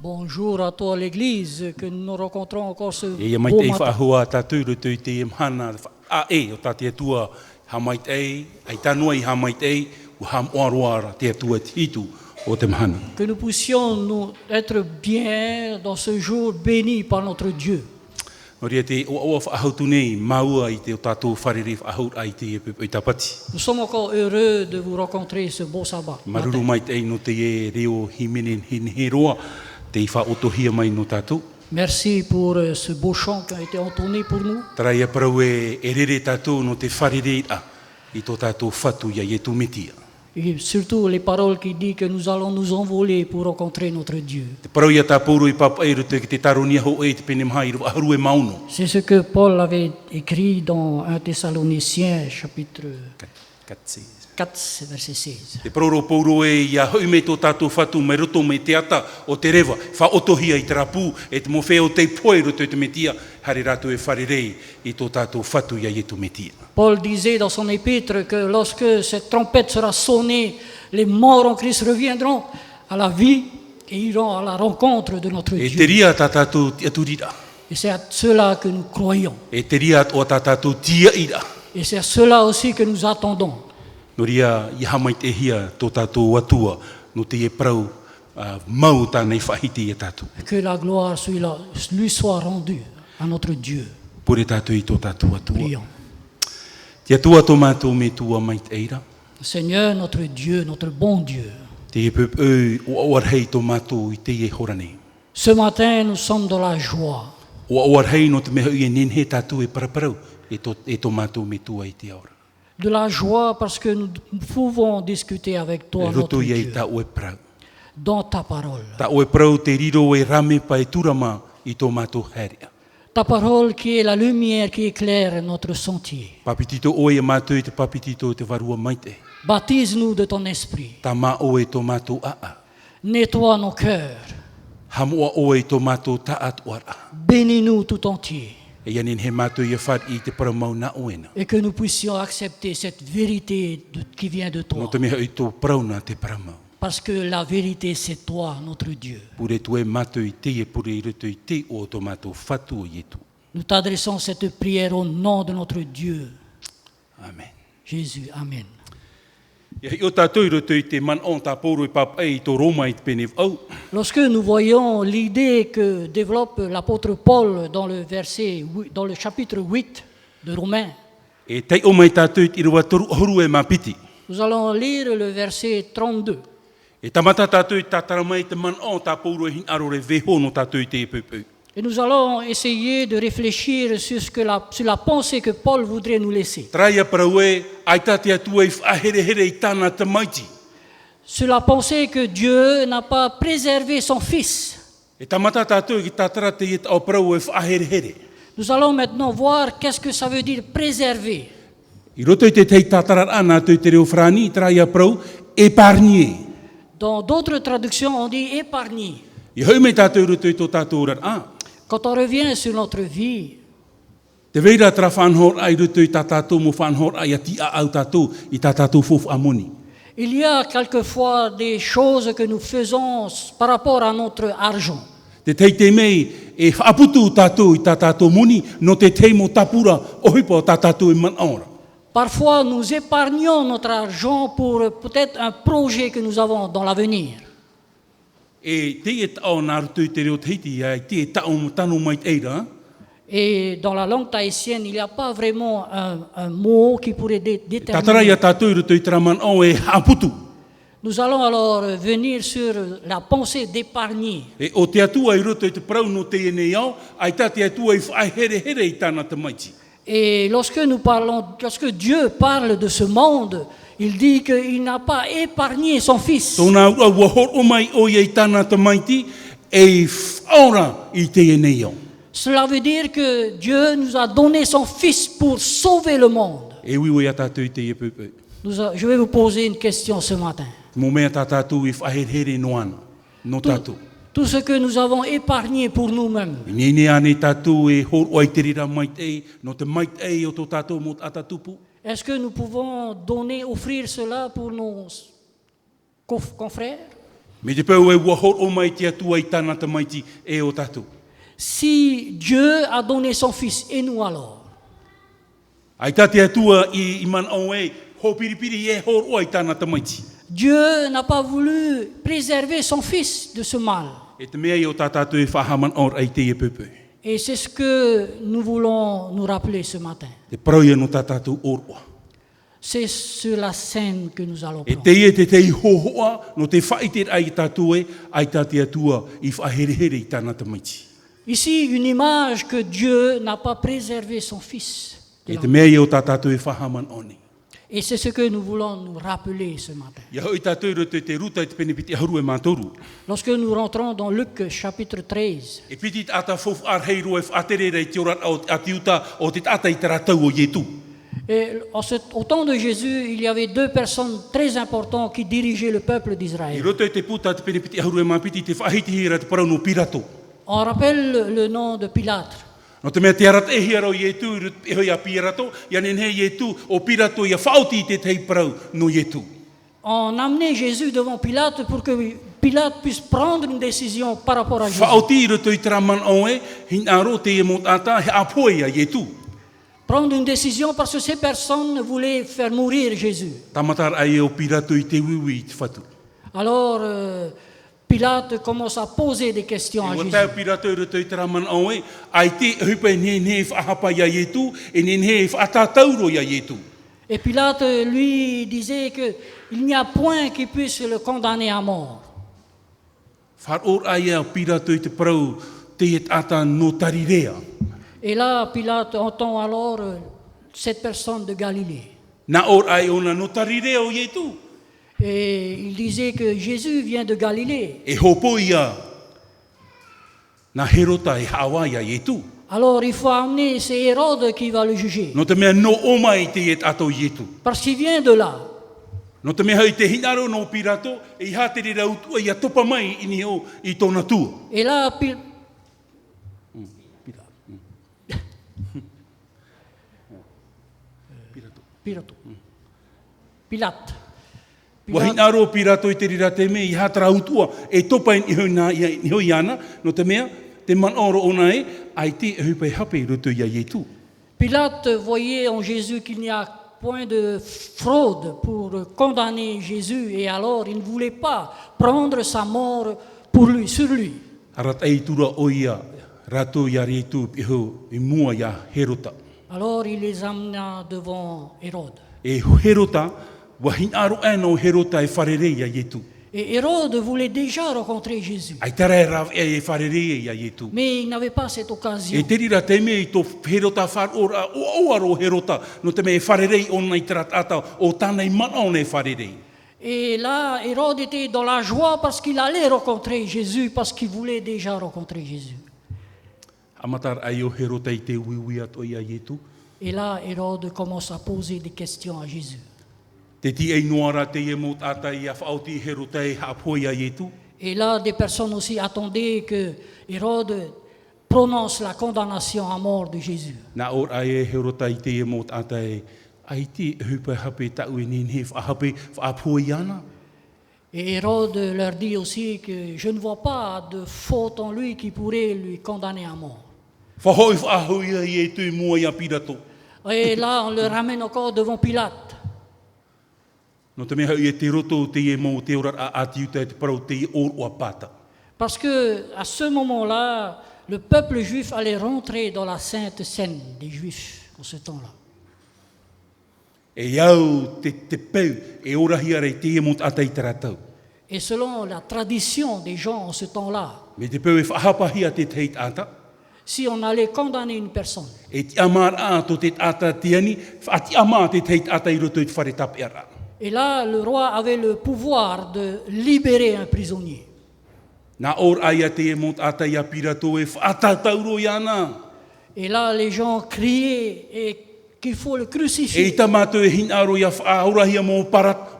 Bonjour à toi l'Église, que nous nous rencontrons encore ce beau matin. Que nous puissions nous être bien dans ce jour béni par notre Dieu. Nous sommes encore heureux de vous rencontrer ce beau sabbat. Merci pour ce beau chant qui a été entonné pour nous. Et surtout les paroles qui disent que nous allons nous envoler pour rencontrer notre Dieu. C'est ce que Paul avait écrit dans 1 Thessaloniciens chapitre 4, verset 16. Paul disait dans son épître que lorsque cette trompette sera sonnée, les morts en Christ reviendront à la vie et iront à la rencontre de notre Dieu. Et c'est à cela que nous croyons. Et c'est à cela aussi que nous attendons. Que la gloire lui soit rendue à notre Dieu. Prions. Seigneur, notre Dieu, notre bon Dieu. Ce matin, nous sommes dans la joie. De la joie parce que nous pouvons discuter avec toi, notre Dieu, dans ta parole. Ta parole qui est la lumière qui éclaire notre sentier. Baptise-nous de ton esprit. Nettoie nos cœurs. Bénis-nous tout entier. Et que nous puissions accepter cette vérité qui vient de toi. Parce que la vérité, c'est toi, notre Dieu. Nous t'adressons cette prière au nom de notre Dieu. Amen. Jésus, Amen. Lorsque nous voyons l'idée que développe l'apôtre Paul dans le chapitre 8 de Romains, nous allons lire le verset 32. Et nous allons essayer de réfléchir sur la pensée que Paul voudrait nous laisser. Sur la pensée que Dieu n'a pas préservé son Fils. Nous allons maintenant voir qu'est-ce que ça veut dire préserver. Dans d'autres traductions, on dit épargner. Quand on revient sur notre vie, il y a quelquefois des choses que nous faisons par rapport à notre argent. Parfois, nous épargnons notre argent pour peut-être un projet que nous avons dans l'avenir. Et dans la langue tahitienne, il n'y a pas vraiment un mot qui pourrait déterminer. Nous allons alors venir sur la pensée d'épargner. Et lorsque Dieu parle de ce monde, il dit qu'il n'a pas épargné son Fils. Cela veut dire que Dieu nous a donné son Fils pour sauver le monde. Je vais vous poser une question ce matin. Tout ce que nous avons épargné pour nous-mêmes. Est-ce que nous pouvons offrir cela pour nos confrères, Me te peu e ua hor o mai te atua I tāna ta maiti e o tātou. si Dieu a donné son Fils, et nous alors? Ai tā te atua I man au e, ho piripiri e hor o I tāna ta maiti. Dieu n'a pas voulu préserver son Fils de ce mal. E te mea I o tā tātou e whahaman or ai te e pepe. Et c'est ce que nous voulons nous rappeler ce matin. Te parau ia no tā tātou or oa. C'est sur la scène que nous allons E prendre. te ie te te I hohoa, no te whaite ai tātou e, ai tā te atua I whahere I tāna ta maiti. Ici, une image que Dieu n'a pas préservé son Fils. E te mea I o tā tātou e whahaman oni. Et c'est ce que nous voulons nous rappeler ce matin. Ia hoi tātou ro te ruta I te penepiti haru e mātoru. Lorsque nous rentrons dans Luc chapitre 13, E piti ata fof ar heiro e whaaterera I te orat a tiuta o te tata I te ratau o Ietu. et au temps de Jésus, il y avait deux personnes très importantes qui dirigeaient le peuple I d'Israël. roto e te puta te penepiti haru e māpiti te whahitihira te parau no Pirato. On rappelle le nom de Pilate. No te mea te arat e hiaro Ietu e hoi a Pirato, ia nenhe Ietu o Pirato ia whauti te tei parau no Ietu. On amenait Jésus devant Pilate pour que Pilate puisse prendre une décision par rapport à Jésus. Whauti I roto I traman o e, hinaro te e mot ata he apoi a Ietu. Prendre une décision parce que ces personnes voulaient faire mourir Jésus. Tamatar ai o Pirato I te wiwi I te whatu. Alors Pilate commence à poser des questions à E o Jésus. tau Pirato I roto I traman o e, ai te hupa e nenhe whahapa ia Ietu, e nenhe whaatatauro ia Ietu. Et Pilate lui disait qu'il n'y a point qui puisse le condamner à mort. Whar or ai o Pirato I te parau te et ata no tarirea. Et là, Pilate entend alors cette personne de Galilée. Na or ai ona no tarirea o Ietu. Et il disait que Jésus vient de Galilée. E hopo ia na herota e hawa ia Ietu. Alors il faut amener, c'est Hérode qui va le juger. No te mea no oma I te et ato Ietu. Parce qu'il vient de là. No te mea I te hinaro no Pirato, e I hatere rautua ia topa mai ini o I tōna tua. Et là, Pilate. Wa hinaro Pirato I te rira te mea I hatara utua, e topa I hoi ana, no te mea, te manoro ona e, ai te hupai hape I roto ia Ietu. Pilate voyait en Jésus qu'il n'y a point de fraude pour condamner Jésus et alors il ne voulait pas prendre sa mort pour lui, sur lui. Arat ei tura o ia, rato ia Ietu piho I mua ia herota. Alors il les amena devant Hérode. E herota, wa hinaro no herota e wharere ia Ietu. Et Hérode voulait déjà rencontrer Jésus. Ai tara e rav e wharere ia Ietu. Mais il n'avait pas cette occasion. E te rira te mea I tō herota whar ora, o oaro herota, no te mea e wharere ona I taratata o tāna I mana ona e wharere. Et là, Hérode était dans la joie parce qu'il allait rencontrer Jésus, parce qu'il voulait déjà rencontrer Jésus. Amatar ai o herota I te wiwi ato ia Ietu. Et là, Hérode commence à poser des questions à Jésus. Te ti ei noara te e mot ata I a whaoti herota e hapoi a Ietu. Et là, des personnes aussi attendaient que Hérode prononce la condamnation à mort de Jésus. Na or ai e herota I te e mot ata e, ai te hupa hape tau e nenhe whahape whapoi ana. Et Hérode leur dit aussi que je ne vois pas de faute en lui qui pourrait lui condamner à mort. Whahoi whahoi a Ietu mua ia Pirato. Et là, on le ramène encore devant Pilate. No te mea I te roto te e mo te orat a atiuta e te parau te e or o apata. Parce que à ce moment-là, le peuple juif allait rentrer dans la sainte scène des Juifs en ce temps-là. E iau te peu e ora hiare te e mot ata I te ratau. Et selon la tradition des gens en ce temps-là, Me te peu e whahapahia te teit ata. si on allait condamner une personne, E ti amar ato te ata tiani, ati ama te teit ata I roto I te whare tape ara. et là, le roi avait le pouvoir de libérer un prisonnier. Na or aia te e mot ata ia Pirato e whaatatauro I ana. Et là, les gens criaient et qu'il faut le E crucifier. I tamato e hinaro ia whaahurahia mo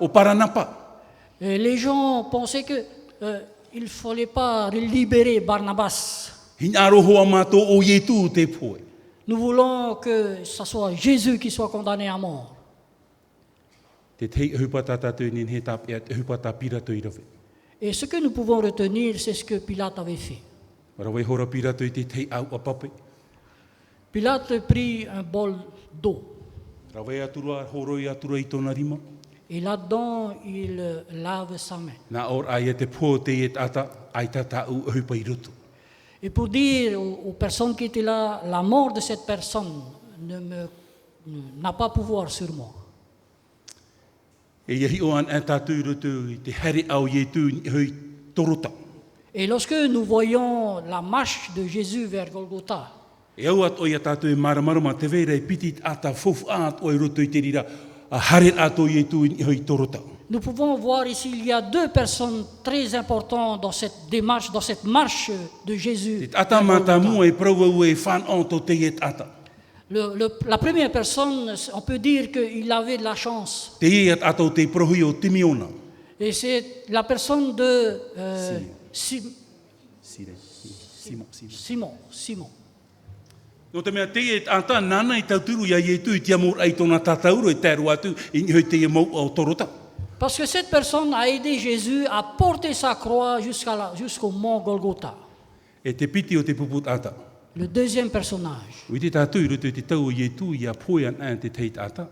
o paranapa. Et les gens pensaient que il fallait pas libérer Barnabas. Hinaro hoa mato o Ietu te poe. Nous voulons que ce soit Jésus qui soit condamné à mort. Te tei hupata tātou nin he tāpea te hupata pirato I rawe. Et ce que nous pouvons retenir, c'est ce que Pilate avait fait. Rawe hora pirato I te tei au apape. Pilate prit un bol d'eau. Rawe aturua horo I aturua I tōna rima. Et là-dedans, il lave sa main. Nā or ai te pō te e tata, ai tata u hupa I roto. Et pour dire aux personnes qui étaient là, la mort de cette personne n'a pas pouvoir sur moi. E iahi o an tātou roto I te here au I tu hui torota. Et lorsque nous voyons la marche de Jésus vers Golgotha, E au at o ia tātou e maramarama te veira I piti ata fofu at o I roto I te rira, a hare ato I tu hui torota. nous pouvons voir ici, il y a deux personnes très importantes dans cette démarche, dans cette marche de Jésus. Te ata mata mua e praua ue e whan on to te e ata. La première personne, on peut dire qu'il avait de la chance. Te e at ato te prohui o Timiona. Et c'est la personne de Simon. No te mea te e ata nana I tauturu ia I tu I te amor ai tona tatauro e teru atu I hui te e mau o torota. Parce que cette personne a aidé Jésus à porter sa croix jusqu'au mont Golgotha. E te piti o te puput ata. Le deuxième personnage. Ui te tātou I roto I te tau I tu I a poe an te teit ata.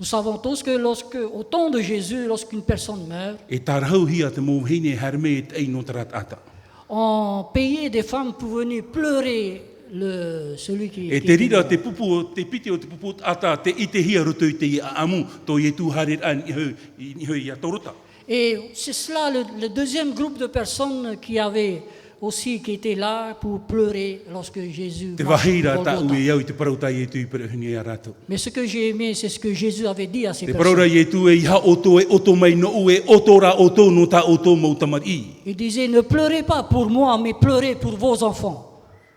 Nous savons tous que au temps de Jésus, lorsqu'une personne meurt, E tarhau hia te mou hine harme e te no tarat ata. on payait des femmes pour venir pleurer celui qui E te était rira mort. te pupu te piti o te puput ata te I te hia roto I te I a amu to I tu harir an I hui I a torota. Et c'est cela le deuxième groupe de personnes qui étaient là pour pleurer lorsque Jésus Te marchait wahira au ta Golgotha. ue iau I te parautai e tu I perehuni a rato. Mais ce que j'ai aimé, c'est ce que Jésus avait dit à ces Te personnes. paraurai e tu e iha oto e oto mai no ue oto ra oto no ta oto mau tamari. Il disait, ne pleurez pas pour moi, mais pleurez pour vos enfants.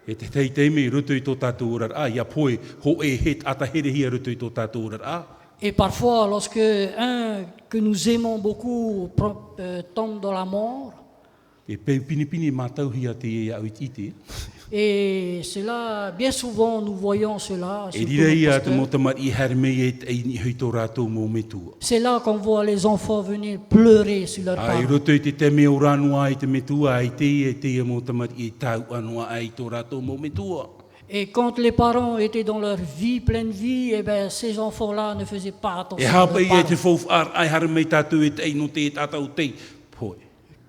E te tei te me roto I tō tātou orar a, ia poe ho e het ata here hia roto I tō tātou orar a. Et parfois, lorsque un que nous aimons beaucoup tombe dans la mort, E pe pinipini mātau hia te e au I te. et cela, bien souvent, nous voyons cela. E surtout rira nos ia te pasteurs. motamar I herme e te I hui tō rātou mō metua. C'est là qu'on voit les enfants venir pleurer sur leurs Ai parents. roto I te teme o ranua I te metua ai te e te e motamar I tau anua ai tō rātou mō metua. Et quand les parents étaient dans leur vie, pleine vie, eh ben, ces enfants-là ne faisaient pas E attention à hapa leurs I e te parents. fofu ar ai harme tātou e te no te e tātou te poe.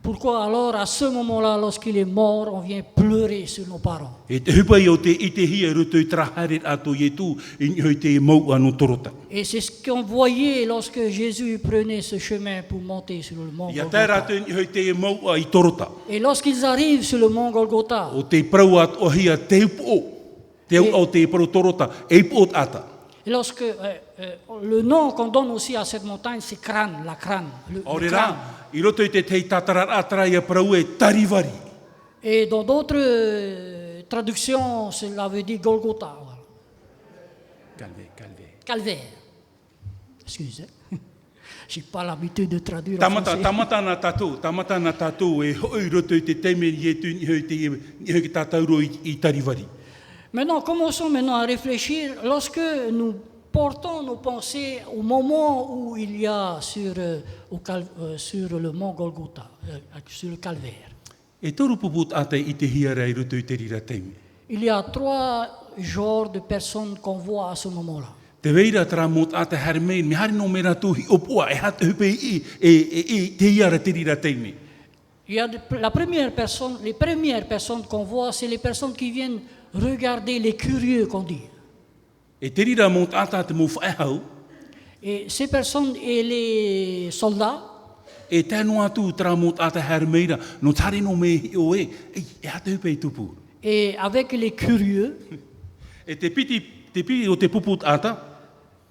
Pourquoi alors, à ce moment-là, lorsqu'il est mort, on vient pleurer sur nos parents? E te hupai o te I te hia roto I traharet ato I tu I hui te e mau anu torota. Et c'est ce qu'on voyait lorsque Jésus prenait ce chemin pour monter sur le mont Ia te Golgotha. rātou I hui te e mau a I torota. Et lorsqu'ils arrivent sur le mont Golgotha, O te prau at o hia te upo. Te au o te prau torota e upo ata. et lorsque le nom qu'on donne aussi à cette montagne, c'est crâne, la crâne. Le Ore crâne. rā, I roto I te tei tatarar atara ia prau e tarivari. Et dans d'autres traductions, cela veut dire Golgotha. Voilà. Calvaire. Excusez. Je n'ai pas l'habitude de traduire en français. Tamata na tātou e hoi roto I te teime I e tu I hui te tātauro I tarivari. Maintenant, commençons maintenant à réfléchir lorsque nous portons nos pensées au moment où il y a sur le mont Golgotha, sur le calvaire. E toru puput ata I te hia rei roto I te rira teime. Il y a trois genres de personnes qu'on voit à ce moment-là. Te veira tra mot ata harmei, me hari no mera tu hi opua, e hat hupe I te hia ra te rira teime. Il y a les premières personnes qu'on voit, c'est les personnes qui viennent regarder, les curieux qu'on dit. E te rira mot ata te mo whaehau, Et ces personnes et les soldats, e tēnu atu tra mot ata harmeira, no tari no me hi o e hat hupe I tupu. et avec les curieux, E te piti o te puput ata,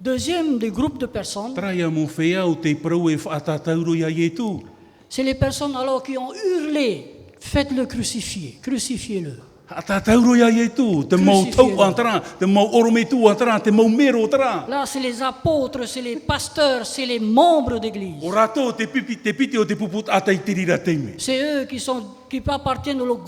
deuxième des groupes de personnes, tra ia mo whea o te prau e whaatatauro ia i e tu. c'est les personnes alors qui ont hurlé, faites-le crucifier, crucifiez-le. Atatauro ia i e tu, te mau tau antara, te mau orome tu antara, te mau mero antara. Là, c'est les apôtres, c'est les pasteurs, c'est les membres d'église. O rato te piti o te puput ata I te rira teime. C'est eux qui appartiennent au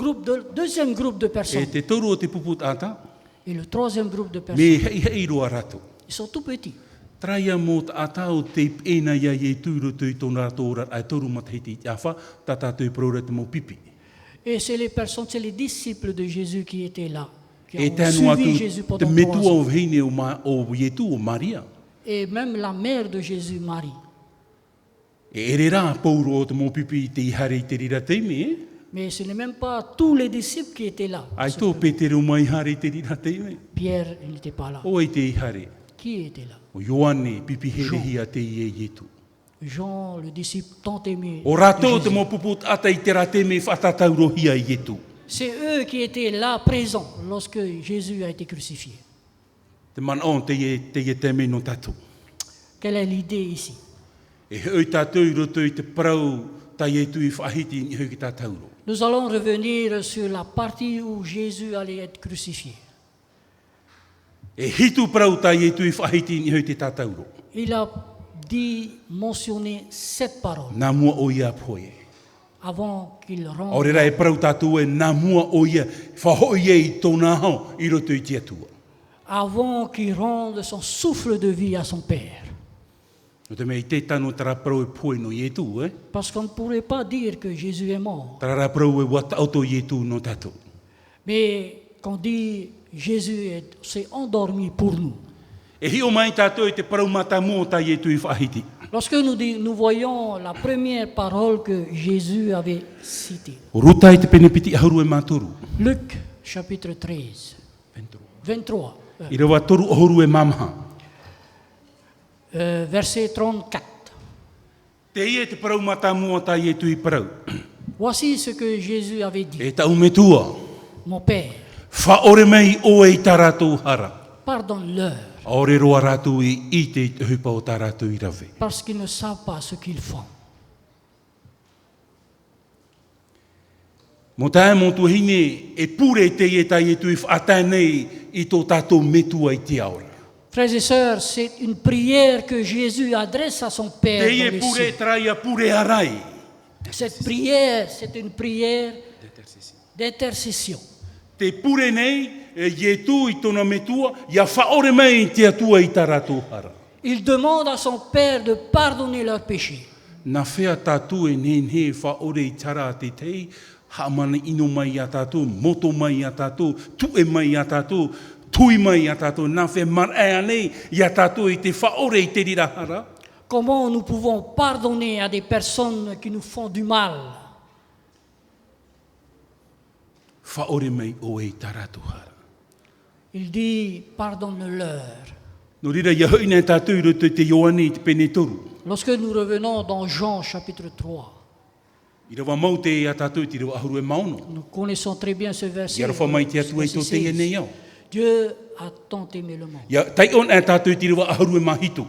deuxième groupe de E personnes. te toru o te puput ata, Et le troisième groupe de me personnes, hei roa rato. ils sont tout petits. Traia mō atao te ena ia ye tūro tui tōna tōra ai toru matahiti iafa, tata tui praura te mō pipi. Et c'est les personnes, c'est les disciples de Jésus qui étaient là, qui E ont tēnu suivi atu Jésus te pendant 3 metua ans. o heine o Yetu o Maria. Et même la mère de Jésus, Marie. E ere rā pauro o te mō pipi te ihare i te rira teime, Mais ce n'est même pas tous les disciples qui étaient là. Ai tō Petero mai ihare i te rira teime. Pierre, il n'était pas là. O i te ihare. Qui était là? O Ioane pipi herehia te ie Yetu. Jean, le disciple tant aimé. O de rātou te Jésus. mō puput ata i te rā teime whatataurohia i Yetu. C'est eux qui étaient là, présents, lorsque Jésus a été crucifié. Te man on te ie teme no tatu. Quelle est l'idée ici? E hoi tātou i roto i te parau ta Yetu i whahiti i hoi ki tātauro. Nous allons revenir sur la partie où Jésus allait être crucifié. E hitu parau ta Yetu i whahiti i hoi te tātauro. Il a dit, mentionné 7 paroles Nā mua o ia poe. avant qu'il rentre, Aurera e parau tātou e nā mua o ia whahoi e i tōna hao i roto i te atua. avant qu'il rende son souffle de vie à son Père. No te mei te tano tara parau e poe no Yetu, Parce qu'on ne pourrait pas dire que Jésus est mort. Tara parau e wata auto Yetu no tātou. Mais quand on dit Jésus s'est endormi pour nous. E hio mai tātou i te parau mata mō ta Yetu i whahiti. Lorsque nous voyons la première parole que Jésus avait citée, O ruta i te penepiti aharu e mātoru. Luc chapitre 13, 23, I rawa toru aharu e mamaha. verset 34. Te ie te parau mata mō ta Yetu i parau. Voici ce que Jésus avait dit. E tau me tua. Mon Père, Whaore mei o e tā rātou hara. pardonne-leur, Aore roa rātou i te hupa o tā rātou i rawe. parce qu'ils ne savent pas ce qu'ils font. Mo tae mo tu hine e pure te ie tā Yetu i whaatēnei i tō tātou metua i te aora. Frères et sœurs, c'est une prière que Jésus adresse à son Père Te dans ie les pure cieux. traia pure arai. Cette prière, c'est une prière d'intercession. Te pure nei e Yetu i tōna metua ia whaore mei i te atua i tā rātou hara. Il demande à son Père de pardonner leurs péchés. Nā whea tātou e ne whaore i tara te tei, haamana ino mai a tātou, moto mai a tātou, tue mai a tātou, tui mai a tātou, nā whea maraea nei i a tātou i te whaore i te rirahara. Comment nous pouvons pardonner à des personnes qui nous font du mal? Whaore mei o e tā rātou hara. Il dit, pardonne-leur. No rira ia hoi nei tātou i roto i te Ioane i te pene toru. Lorsque nous revenons dans Jean chapitre 3, I rawa mau te a tātou i te rawa ahuru e maono. nous connaissons très bien ce verset. I arawa mai te atua i tō te e nei au. Dieu a tant aimé le monde. Ia tai on e tātou i te rawa ahuru e mahito.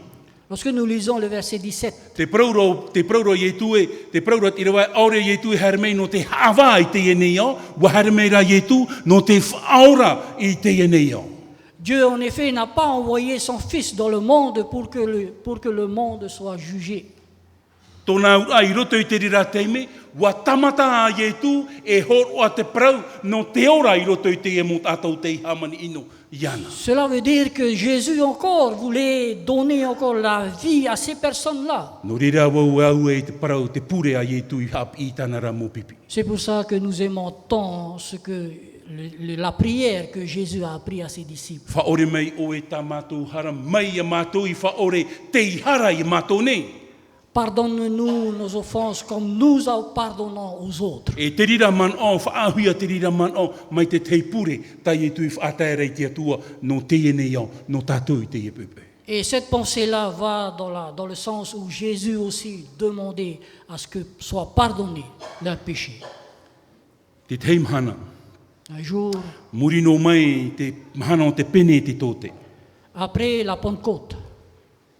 Lorsque nous lisons le verset 17, Te prauro Yetu te prauro i rawa aore Yetu i harmei no te hawa i te e nei au, wa harmei ra Yetu no te whaora i te e nei au. Dieu en effet n'a pas envoyé son Fils dans le monde pour que le monde soit jugé. Tōna ura i roto i te rira teime, wa tamata a Yetu e horo a te prau no te ora i roto i te e mot atau te hamani ino iana. Cela veut dire que Jésus encore voulait donner encore la vie à ces personnes-là. No rira wau au e te prau te pure a Yetu i hap i tanara mo pipi. C'est pour ça que nous aimons tant la prière que Jésus a appris à ses disciples. Whaore mei o e tā mātou hara, mai a mātou i whaore te i hara i mātou nei. Pardonne-nous nos offenses comme nous pardonnons aux autres. E te rira man o, whaahuia te rira man o, mai te tei pure, tai e tui whaataera i te atua, no te e nei au, no tātou i te e pepe. Et cette pensée-là va dans le sens où Jésus aussi demandait à ce que soient pardonnés leurs péchés. Te tei mhana, Un jour, murino mai te mhana o te pene te tote. après la Pentecôte,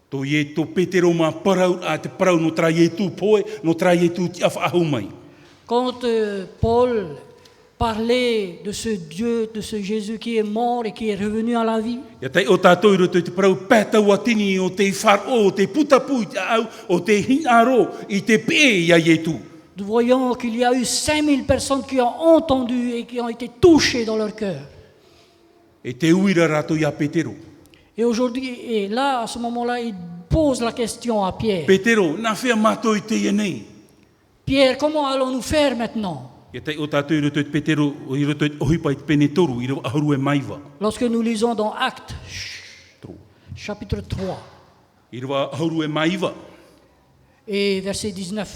Tō ie tō petero mā parau, a te parau no tra ie tū poe, no tra ie tū ti awhaahu mai. quand Paul parlait de ce Dieu, de ce Jésus qui est mort et qui est revenu à la vie, Ia tai o tātou i roto i te parau pētau atini o te wharo, o te putapu i te au, o te hinaro i te pē ia ie tū. nous voyons qu'il y a eu 5000 personnes qui ont entendu et qui ont été touchées dans leur cœur. E te uira rato ia petero. Et aujourd'hui, et là, à ce moment-là, il pose la question à Pierre. Petero, nā whea mātou i te nei. Pierre, comment allons-nous faire maintenant? Ia tei o tātou i roto i te Petero, i roto i ohipa i te pene toru, i roto ahuru e maiwa. Lorsque nous lisons dans Actes, chapitre 3, I roto ahuru e maiwa. et verset 19,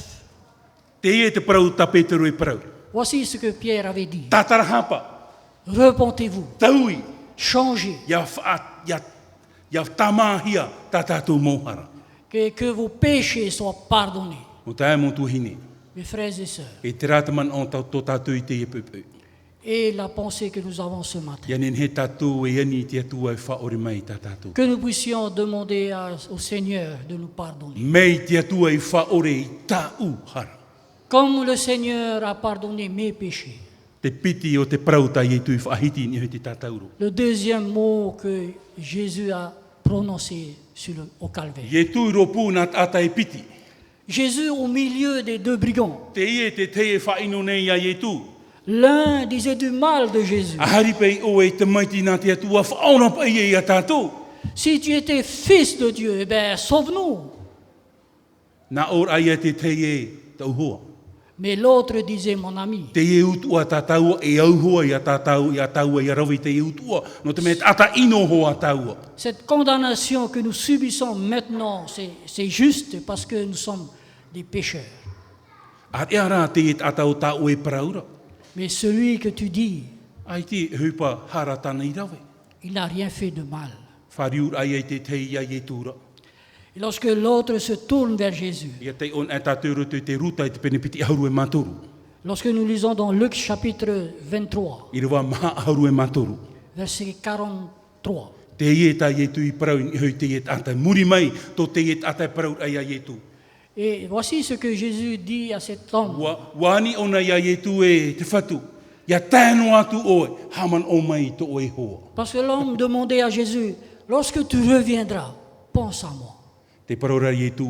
Te e te parau ta Petero e parau. voici ce que Pierre avait dit. Tātara hapa, Repentez-vous, taui, changez, ia tamahia tā tātou mōhara. que vos péchés soient pardonnés. Mo tā e mo tuhine. Mes frères et sœurs, E te rātaman o tō tātou i te e pepe. et la pensée que nous avons ce matin, Ia nen he tātou e ani te atua e whaore mai tā tātou. que nous puissions demander au Seigneur de nous pardonner. Mei te atua e whaore i tā uhara. Comme le Seigneur a pardonné mes péchés. Te piti o te prauta i tu i whahiti ni te tātauro. Le deuxième mot que Jésus a prononcé au calvaire. Ie tu ropu nā ata e piti. Jésus au milieu des deux brigands. Te ie te e whaino nei a ie tu. L'un disait du mal de Jésus. A hari pei o e te maiti nā te atua whaona pa i a tātou. Si tu étais fils de Dieu, eh bien, sauve-nous. Nā or ai e te e tau hoa. Mais l'autre disait, mon ami, Te e utua tātaua e auhua i a tātau i a taua i a rawi te e utua. No te mea ata ino hoa taua. cette condamnation que nous subissons maintenant, c'est juste parce que nous sommes des pécheurs. A ea rā te e tātau tāu e paraura. Mais celui que tu dis, Ai te hupa hara tāna i rawe. il n'a rien fait de mal. Whariur ai e te i a e tūra. Et lorsque l'autre se tourne vers Jésus, Ia te on e tātou roto te ruta i te penepiti aharu e mātoru. lorsque nous lisons dans Luc chapitre 23, I rewa maha aharu e mātoru. verset 43, Te ie tā i e tu i parau i hui te ie ata. Muri mai tō te ie ata parau ai a ie tu. et voici ce que Jésus dit à cet homme. Wani ona ia ie tu e te whatu. Ia tēno atu oe. Haman o mai to oe hoa. Parce que l'homme demandait à Jésus, lorsque tu reviendras, pense à moi. Te paraura ie tu.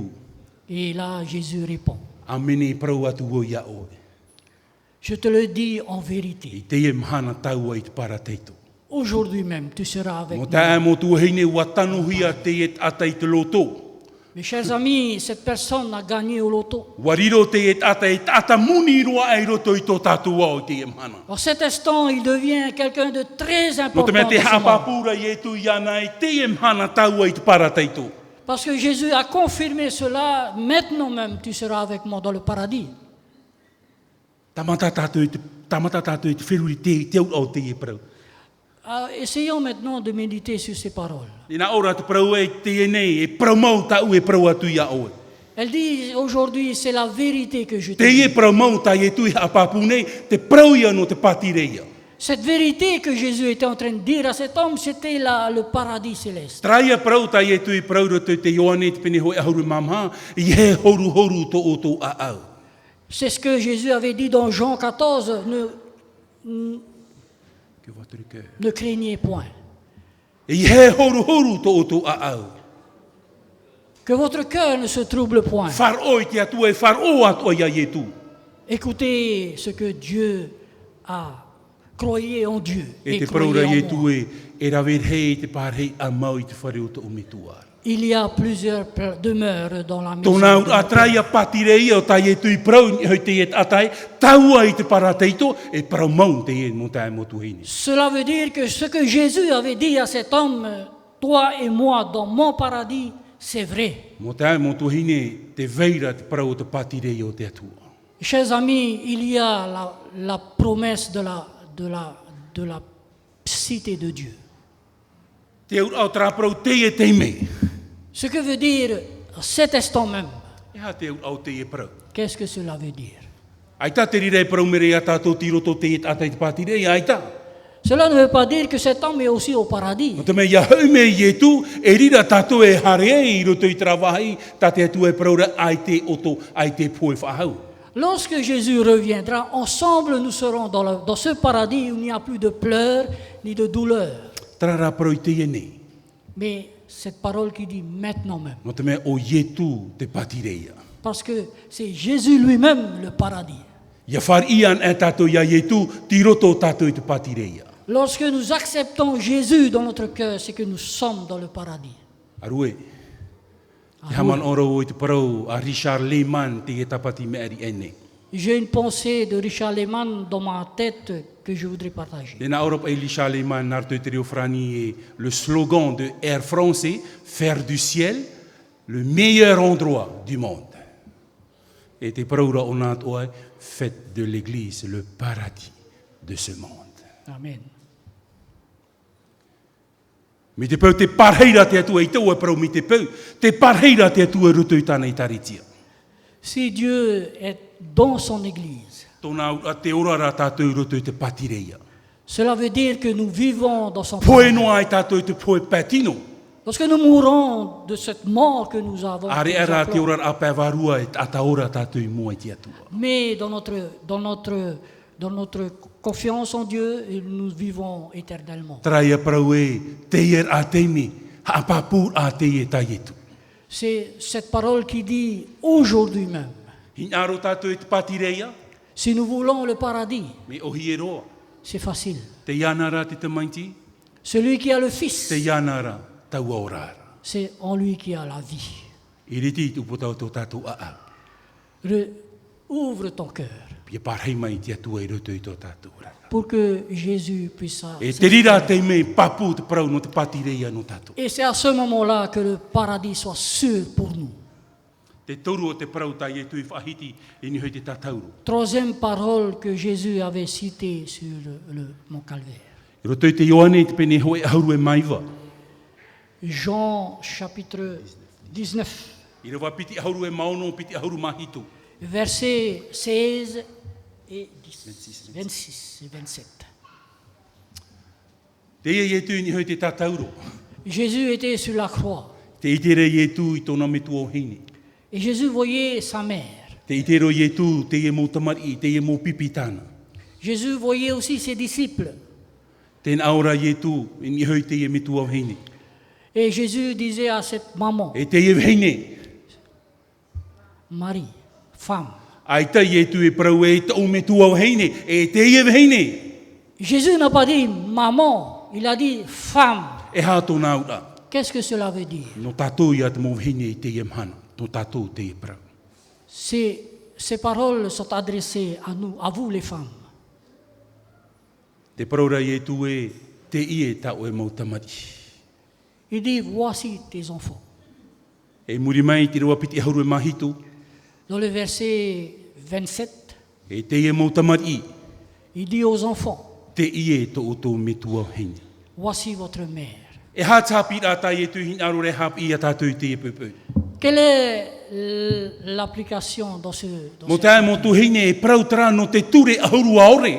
Et là, Jésus répond, A mene parau atu o ia oe. je te le dis en I vérité, te ie mahana taua i te para teito. aujourd'hui même tu seras avec Mo moi. tā e mo tu heine ua tanohia te ie ata i te loto. Mes chers amis, cette personne a gagné au loto. Wariro te ie ata i ata muni roa ai roto i tō tātou au te ie mahana. En cet instant, il devient quelqu'un de très No important te mea te dans ce monde. hapapura i e tu i ana i te ie mahana taua i te para teito. Parce que Jésus a confirmé cela, maintenant même tu seras avec moi dans le paradis. Tamata tātou i te whiruri te au au te ie parau. Essayons maintenant de méditer sur ces paroles. Nā ora te parau e te ie nei, e parau mau tau e parau atu i a oe. Elle dit aujourd'hui, c'est la vérité que je te Te ie dis. parau mau ta i e tu i hapapu nei, te parau ia no te patireia. Cette vérité que Jésus était en train de dire à cet homme, c'était le paradis céleste. Traia parau ta i e tu i parau roto te Ioane te pene hoi ahuru mamha, i he horu horu to o to a au. C'est ce que Jésus avait dit dans Jean 14, ne craignez point. I he horu horu to o to a au. Que votre cœur ne se trouble point. Whar oi te atu e whar o atu ia i e tu. Écoutez ce que Dieu a. Croyez en Dieu. E Et te paraura croyez i e en tu moi. e rawer hei te pārhei a mau i te whare o to o metuara. Il y a plusieurs demeures dans la maison. Tōna de a notre traia patireia o tai e tui prau i hoi te e atai, taua i te parateito, e parau mau te e mo tae mo tuhine. Cela veut dire que ce que Jésus avait dit à cet homme, toi et moi dans mon paradis, c'est vrai. Mo tae mo tuhine te veira te parau o te patireia o te atua. Chers amis, il y a la promesse de la cité de Dieu. Te au traparau te e te me. Ce que veut dire à cet instant même, E ha te au te e parau. qu'est-ce que cela veut dire? Aita te rire parau mere a tātou tiro to te e atai te patireia, aita. Cela ne veut pas dire que cet homme est aussi au paradis. No te me ia hau me i e tu, e rira tātou e hare e i roto i travahai, tā te atu e paraura ai te oto, ai te poe whahau. Lorsque Jésus reviendra, ensemble nous serons dans ce paradis où il n'y a plus de pleurs ni de douleurs. Trara parau i te e nei. Mais cette parole qui dit maintenant même, No te mea o i tu te patireia. parce que c'est Jésus lui-même le paradis. Ia whar ian e tātou ia i tu, ti roto tātou i te patireia. Lorsque nous acceptons Jésus dans notre cœur, c'est que nous sommes dans le paradis. Arue. Te haman oro o te parau a Richard Lehman te e tapati me ari ene. J'ai une pensée de Richard Lehman dans ma tête que je voudrais partager. Dena Europe e Richard Lehman narto te frani e le slogan de Air France, faire du ciel le meilleur endroit du monde. Et te paraura onat oai, faites de l'église le paradis de ce monde. Amen. Mi te pau te parheira te atua i taua parau mi te pau, te parheira te atua rutu i tāna i taritia. Si Dieu est dans son Église, Tōna a te orara tātou rutu i te patireia. cela veut dire que nous vivons dans son Poe paradis. noa i tātou i te poe patino. Lorsque nous mourons de cette mort que nous avons, Are que nous ara te appelons, orara a pēwarua e ataora tātou i mua i te atua. mais dans notre confiance en Dieu, nous vivons éternellement. Traia parau e te ier a teimi, ha papur a te e taietu. C'est cette parole qui dit aujourd'hui même, Hinaro tātou i te patireia, si nous voulons le paradis, me ohi e roa. c'est facile. Te ianara te tamaiti, Celui qui a le Fils, te ianara tau aurara. c'est en lui qui a la vie. I riti tu potau tō tātou a a. Ouvre ton cœur Pia parhei mai te atua i roto i tō tātou rara. pour que Jésus puisse. E te rira te me papu te parau no te patireia no tātou. Et c'est à ce moment-là que le paradis soit sûr pour nous. Te toru o te parau tai e tui whahiti e ni hoi te tātauru. Troisième parole que Jésus avait citée sur le mont Calvaire. I roto i te Ioane te pene hoe auru e maiva. Jean chapitre 19, I rewa piti auru e maono, piti auru mahitu. versets 16 et 26 et 27. Te e tu ni hoi te tātauru. Jésus était sur la croix Te itere e tu i tōna metu o hini. et Jésus voyait sa mère. Te itero e tu te e mō tamari, te e mō pipitana. Jésus voyait aussi ses disciples. Ten aura e tu i ni hoi te e metu o hini. Et Jésus disait à cette maman, E te e hini. Marie, femme. Ai tai e tu e parau e tau metu o hini. E te e hini. Jésus n'a pas dit maman, il a dit femme. E hā tōna ura. Qu'est-ce que cela veut dire? No tātou i atu mō hini e te e mhana. No tātou te e parau. Ces paroles sont adressées à nous, à vous les femmes. Te paraura e tu e te i e tau e mau tamari. Il dit, voici tes enfants. E muri mai te rewa piti hauru e mahitu. Dans le verset 27, E te i e mau tamari. il dit aux enfants, Te i e to o tō metua hini. voici votre mère. E hā tāpi rā tai e tu hin aro re hapi i a tātou i te e pupu. Quelle est l'application dans ce... Mo tae mo tu hine e prau tara no te ture ahuru aore.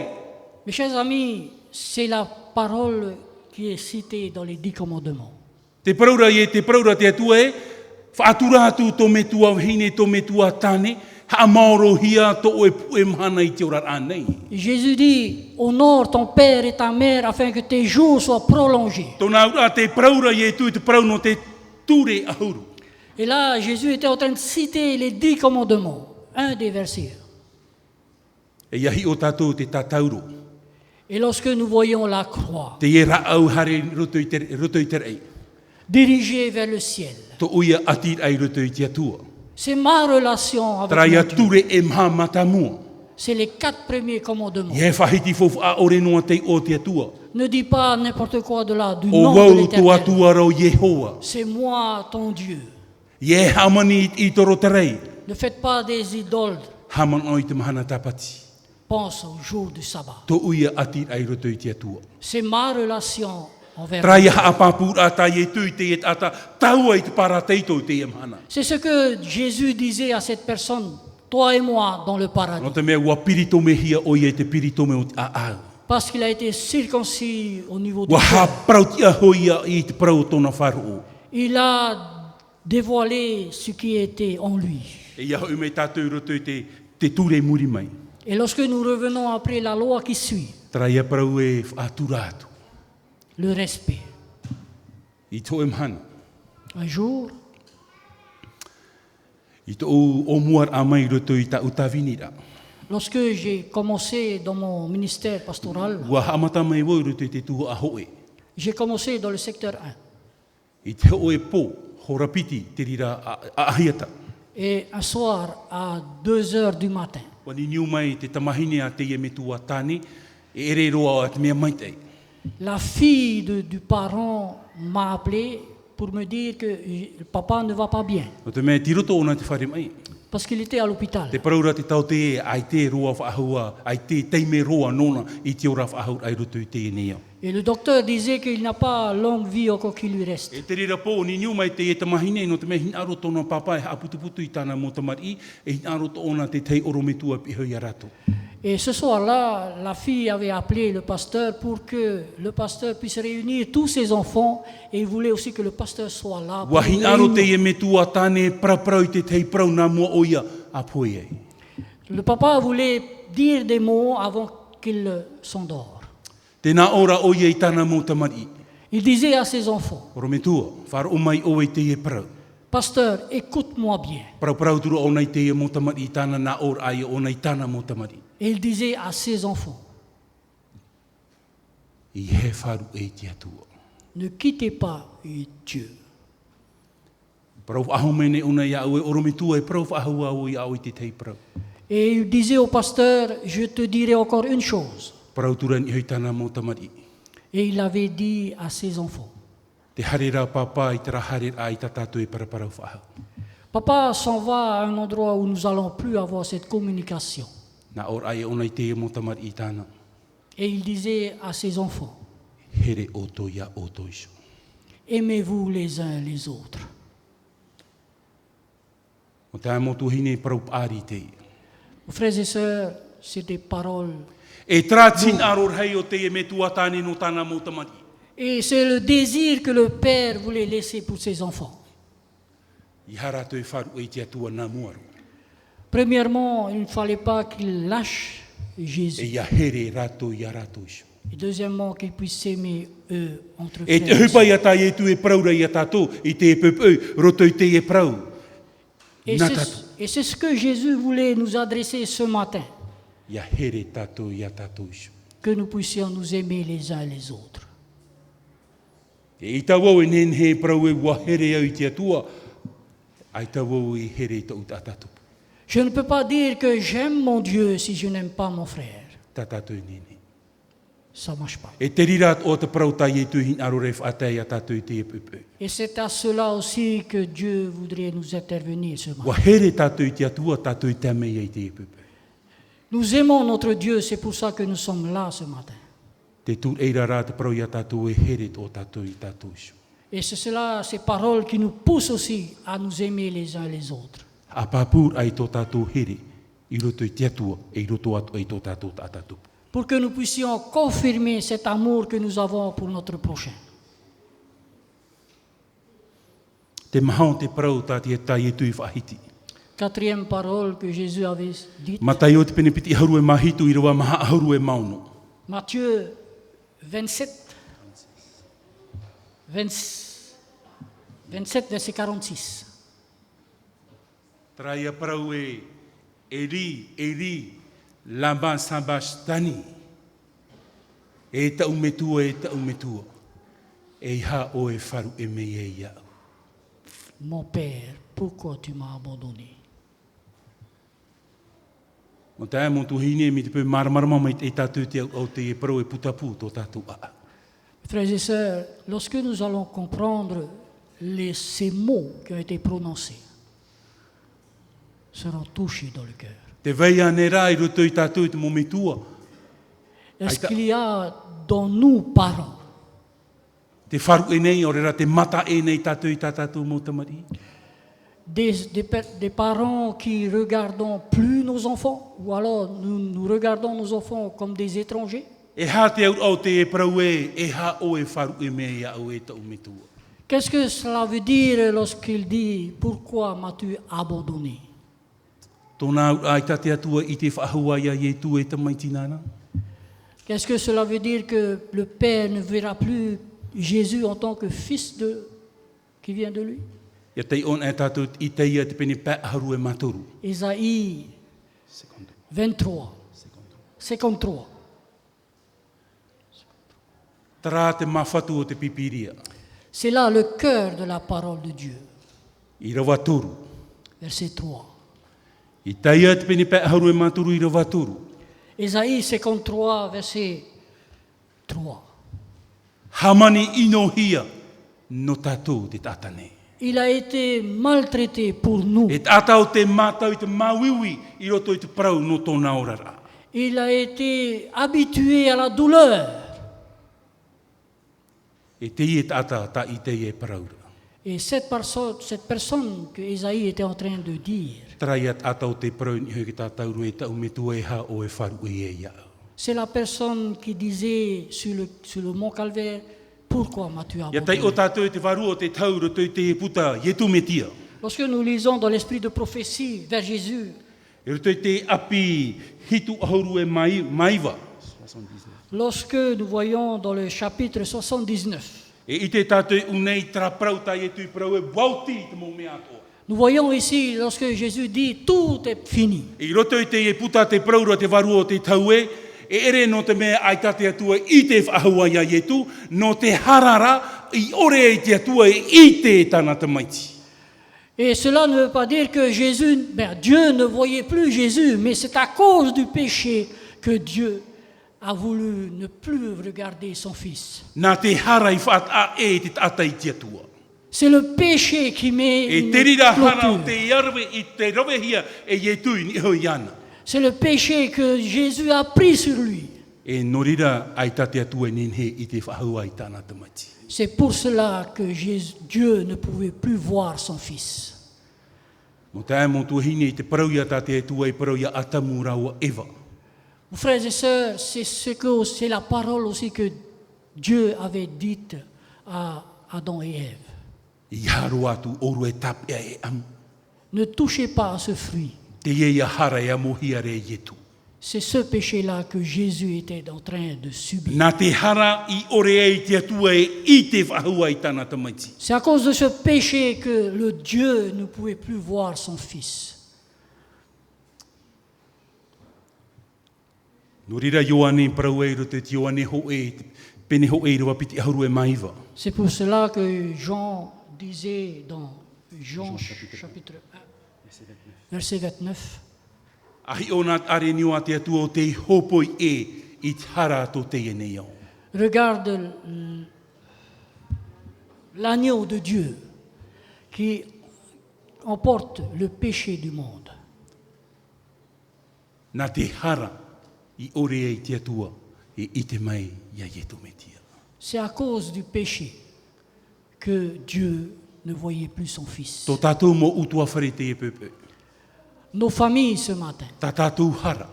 Mes chers amis, c'est la parole qui est citée dans les 10 commandements. Te praura i e te praura te atua e. Whaatura atu tō metua hine tō metua tāne. Ha maoro hia tō e pu e mhana i te ora anei. Jésus dit, honore ton père et ta mère afin que tes jours soient prolongés. Tōna ura te praura i e tu te prau no te ture ahuru. Et là, Jésus était en train de citer les 10 commandements, un des versets. E iahi o tātou te tātauro. Et lorsque nous voyons la croix Te e rāau hare roto i te rei. dirigée vers le ciel, Tō uia atir ai roto i te atua. c'est ma relation avec Traia mon Dieu. ture e mha matamua. C'est les 4 premiers commandements. I he whahiti fofu a ore noa te o te atua. Ne dis pas n'importe quoi de là, du O nom de wau tō l'Éternel. atua rau Yehoa. C'est moi, ton Dieu. Ie hamani i toro te rei. Ne faites pas des idoles. Haman o i te mahana tapati. Pense au jour du sabbat. Tō uia atir ai roto i te atua. C'est ma relation envers Traia haapapura tai e tui te e ata. Taua i te parateito te e mahana. C'est ce que Jésus disait à cette personne, toi et moi, dans le No paradis. te mea ua piritome hia o i e te piritome o te aau. Parce qu'il a été circoncis au niveau du Ua cœur. haprau ti ahoia i te prau tōna wharu. Il a dévoilé ce qui était en lui. E ia hoi me tātou roto i te ture muri mai. Et lorsque nous revenons après la loi qui suit, Traia prau e whaatura atu. le respect. I tō e mahana. Un jour, I tō o muar a mai roto i ta utavinira. Lorsque j'ai commencé dans mon ministère pastoral, ua haamata mai woi rutu te tua a hoe. j'ai commencé dans le secteur 1. I te hoe po, horapiti, te rira a ahiata. Et un soir, à 2 heures du matin, Wani niu mai te tamahine a te ie me tua tane, e ere roa at mea maitei. la fille du parent m'a appelé pour me dire que le papa ne va pas bien, O te mea tiroto ona te whare mai. parce qu'il était à l'hôpital. Te paraura te tau te e, ai te roa whaahua, ai te teime roa nona, i te ora whaahua ai roto i te e nea. Et le docteur disait qu'il n'a pas longue vie encore qu'il lui reste. E te rira po, ni niu mai te e tamahine, no te mea hinaro tona papa e haputuputu i tāna mo tamari, e hinaro tona te tei orometua pi hoi arato. Et ce soir-là, la fille avait appelé le pasteur pour que le pasteur puisse réunir tous ses enfants et il voulait aussi que le pasteur soit là. Pour Wa hinaro te réunir. e me tua tāne praprau i te tei prau nā mua oia a poe ei. Le papa voulait dire des mots avant qu'il s'endort. Tēnā ora oia i tāna mo tamari. Il disait à ses enfants, Orometua, whara o mai o e te e prau. pasteur, écoute-moi bien. Prau prau turu o nei te e mo tamari i tāna nā ora ai o nei tāna mo tamari. Et il disait à ses enfants, I he wharu e te atua. ne quittez pas Dieu. Prau aho mene una ia ue orometua e prau ahua o ia o i te tei prau. Et il disait au pasteur, je te dirai encore une chose. Prau turan i hoi tāna mo tamari. Et il avait dit à ses enfants, Te harera papa i te raharera ai tatatu e paraparau whahau. papa s'en va à un endroit où nous n'allons plus avoir cette communication. Nā ora ai o nei te e mo tamari i tāna. Et il disait à ses enfants, Here oto ia oto iso. aimez-vous les uns les autres. O tā mo tuhine prau pāri te i. Frères et sœurs, c'est des paroles. E tratin aror hei o te e me tuatane no tāna mo tamari. Et c'est le désir que le Père voulait laisser pour ses enfants. I harato e wharu e te atua nā muaru. Premièrement, il ne fallait pas qu'il lâche E Jésus. ia here rato i arato iso. Et deuxièmement, qu'ils puissent s'aimer eux entre E frères. te hupa ia tai e tu e praura i a tātou, i te e pepeu, roto i te e prau. Et Nā c'est- tātou. et c'est ce que Jésus voulait nous adresser ce matin, Ia here tātou i a tātou iso. que nous puissions nous aimer les uns les autres. E i tawau e nen he prau e ua here au i te atua, ai tawau i here i tau tā tātou. Je ne peux pas dire que j'aime mon Dieu si je n'aime pas mon frère. Tā tātou i nene. Ça ne marche pas. E te rira o te prau tai e tu hin arore whaatai a tātou i te e pepeu. Et c'est à cela aussi que Dieu voudrait nous intervenir ce matin. Ua here tātou i te atua, tātou i te mea i te e pepeu. Nous aimons notre Dieu, c'est pour ça que nous sommes là ce matin. Te tū eira rā te prau i a tātou e here o tātou i tātou iso. Et c'est cela, ces paroles qui nous poussent aussi à nous aimer les uns les autres. A pāpūr ai tō tātou here, i roto i te atua, e i roto atu ai tō tātou tā tātou. Pour que nous puissions confirmer cet amour que nous avons pour notre prochain. Te mahao te prau tā te tai e tui whahiti. Quatrième parole que Jésus avait dite, Matai o te penepiti i haru e mahitu i rawa maha haru e mauno. Matthieu 27, 27 verset 46. Trai a prau eri, lama sabastani. E tau metua, e tau metua. E ha o e wharu e mei e iau. Mon Père, pourquoi tu m'as abandonné? Mo tae mo tu hine mi te pe maramarama mai e tātou te au te e prau e putapu tō tātou a. Frères et sœurs, lorsque nous allons comprendre ces mots qui ont été prononcés, seront touchés dans le cœur. Te vei ane rā i roto i tātou te mo metua. Est-ce qu'il y a dans nous, parents, Te wharu e nei, ore rā te mata e nei tātou i tātou mo tamari. des parents qui regardons plus nos enfants, ou alors nous regardons nos enfants comme des étrangers? E hā te au te e prau e hā o e wharu e mea ia au e tau metua. Qu'est-ce que cela veut dire lorsqu'il dit « Pourquoi m'as-tu abandonné » Tōna ai tate atua i te whaahua ia i e tu e tamaitinana. Qu'est-ce que cela veut dire que le Père ne verra plus Jésus en tant que fils qui vient de lui? Ia tei on e tātou i te ia te pene pē haru e matoru. Ésaïe 23. 53. Tara te mawhatu o te pipiria. C'est là le cœur de la parole de Dieu. I rawa turu. Verset 3. I taia te pene pe haru e maturu i rawa turu. Ésaïe 53, verset 3. Hamani ino hia no tatou te tatane. Il a été maltraité pour nous. E tatau te matau i te mawiwi i roto i te prau no tōna orara. Il a été habitué à la douleur. E te i e tata ta i te i e praura. Et cette personne que Ésaïe était en train de dire, Trai at atau te prau ni hui ki tatau rue tau me tue ha o e wharu e e iau. c'est la personne qui disait sur le mont Calvaire, pourquoi m'as-tu Ia tai o abandonné? tātou te waru o te tau roto i te e puta, ie tu me tia. Lorsque nous lisons dans l'esprit de prophétie vers Jésus, E roto i te api hitu ahuru e maiva. lorsque nous voyons dans le chapitre 79, E i te tātou unei tra prau tai e tui prau e wauti te mō mea atoa. nous voyons ici, lorsque Jésus dit, tout est fini. I roto i te e puta te praura te waru o te tau e ere no te mea ai tate atua i te whahua ia ietu, no te harara i ore e te atua i te tana te maiti. Et cela ne veut pas dire que Dieu ne voyait plus Jésus, mais c'est à cause du péché que Dieu a voulu ne plus regarder son fils. Nā te hara i whaat a e te tata i te atua. C'est le péché qui met E une te rira hara o clôture. te iarwe i te rawehia e ietu i ni hoi ana. C'est le péché que Jésus a pris sur lui. E no rira ai tate atua nenhe i te whahua i tana te maiti. C'est pour cela que Dieu ne pouvait plus voir son fils. Mo te ai mo tuahine i te parauia tate atua i parauia atamu raua Eva. Mes frères et sœurs, c'est la parole aussi que Dieu avait dite à Adam et Ève. I haru atu oru e tap ea e amu. Ne touchez pas à ce fruit. Te ia hara e amohia re ietu. C'est ce péché-là que Jésus était en train de subir. Nā te hara i ore e te atua e i te whahua i tana te maiti. C'est à cause de ce péché que le Dieu ne pouvait plus voir son fils. No rira Ioane parau e rote te Ioane ho e pene ho e rawa piti ahuru e maiva. C'est pour cela que Jean disait dans Jean chapitre 1, verset 29, Ahi o nā are niwa te atua o te hopoi e i te hara to te e nei au. regarde l'agneau de Dieu qui emporte le péché du monde. Nā te hara i ore e te atua e i te mai ia ietu me tia. C'est à cause du péché que Dieu ne voyait plus son fils. Tō tātou mo utua whare te e pepe. Nos familles ce matin, Tā tātou hara,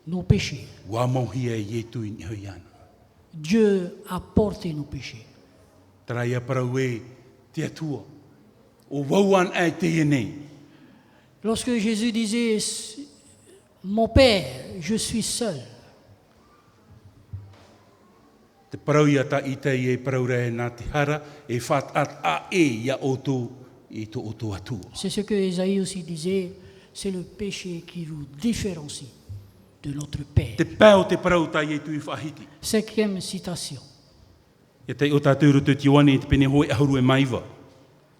nos péchés, wā mauhia e ietu i ni hoi ana. Dieu a porté nos péchés. Tara ia parau e te atua. O wauan ai te e nei. Lorsque Jésus disait, mon Père, je suis seul, Te parau ia ta i te e parau rea nā te hara e what at a e ia oto i to oto atua. c'est ce que Ésaïe aussi disait, c'est le péché qui nous différencie de notre Père. Te pēo te parau ta i e tui whahiti. 5e citation. Ia te o tātou roto te wane te pene hoi ahuru e maiva.